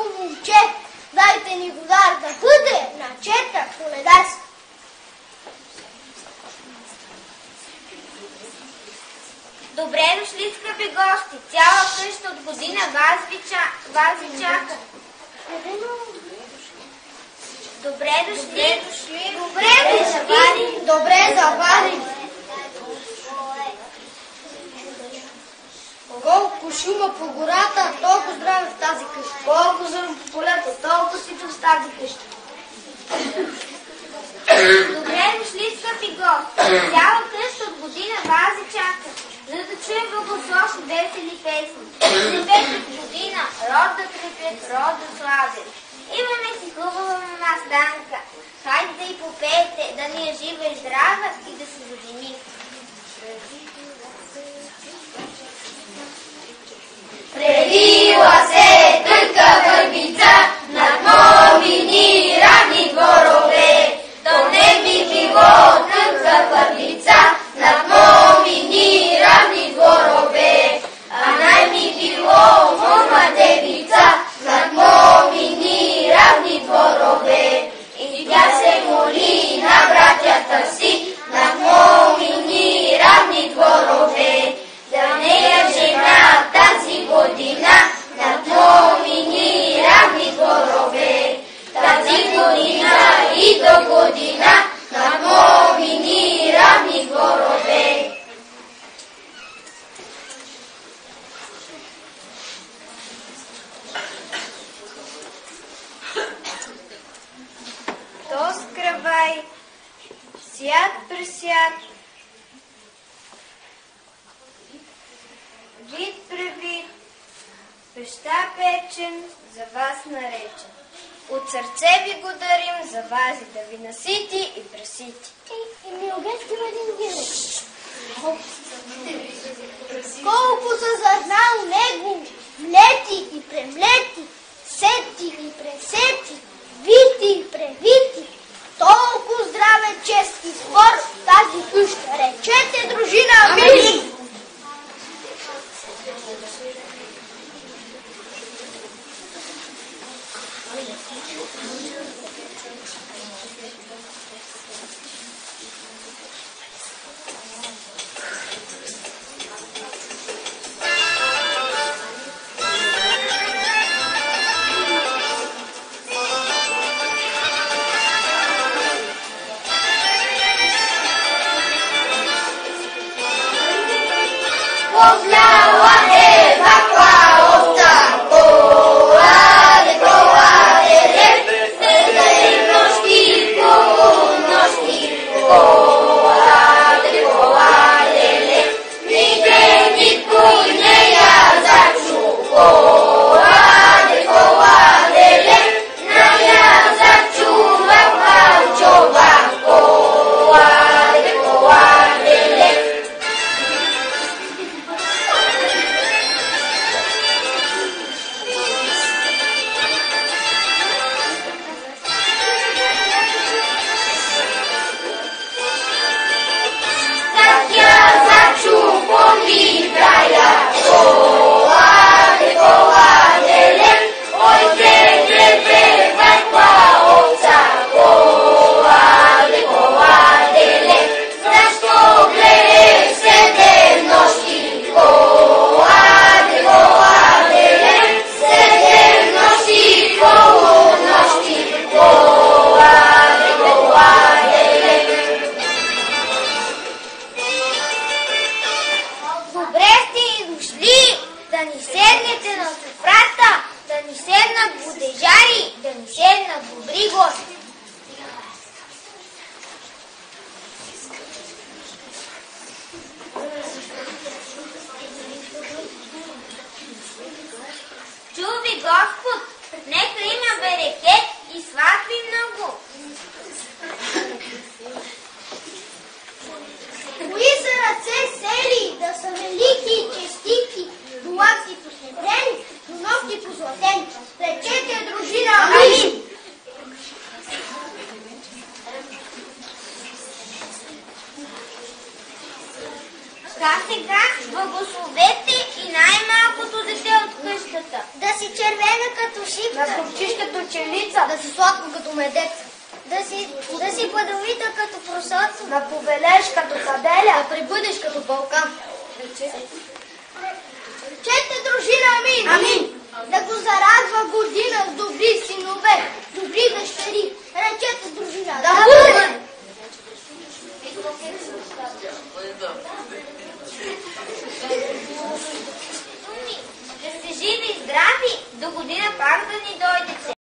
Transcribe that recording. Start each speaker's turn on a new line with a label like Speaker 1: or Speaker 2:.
Speaker 1: малко момче, дайте ни водар да бъде на четвърт коледарски.
Speaker 2: Добре дошли, скъпи гости! Цяла къща от година вас ви чака. Добре дошли!
Speaker 1: Добре завари! Колко шума по гората, толкова здраве в тази къща.
Speaker 3: Колко зърно по полето, толкова сито в тази къща.
Speaker 2: Добре дошли, скъпи гости! Цяла къща от година вас ви чака, за да чуем благословни весели песни. Живейте година, род да крепят, род да славят. Имаме си хубава мама Станка. Хайде да й попеете, да ни е жива и здрава и да се задени.
Speaker 4: Превила се тънка върбица над новини равни дворове. То не би било тънка върбица над новини равни дворове, а най-би било мома девица над новини равни дворове. И тя се моли на братята си над новини равни дворове. За нея жена тази година над новини равни дворове. Тази година и до година над новини равни дворове.
Speaker 2: То скръвай, свят пресвят, вид превид, пеща печен, за вас наречен. От сърце ви го дарим за вас и да ви насити и пресити.
Speaker 1: И ми обещам един гилек. Колко са зърна у него, млети и премлети, сети и пресети, вити и превити. Толкова здраве, чест и спор в тази къща. Речете, дружина, амин!
Speaker 4: Повляла е ваква овца, коладе, седай нощи, коладе, никой не я зачу, коладе, не я зачува палчова, коладе.
Speaker 2: сега благословете и най-малкото дете от къщата.
Speaker 1: Да си червена като шипка.
Speaker 3: Да звучиш като челица.
Speaker 1: Да си сладко като медец. Да си плодовита като просоца.
Speaker 3: Да повелеш като каделя.
Speaker 1: Да пребудеш като вълкан. Чете дружина, амин!
Speaker 3: Амин!
Speaker 1: Да го зарадва година с добри синове, добри дъщери. Речете дружина.
Speaker 3: Да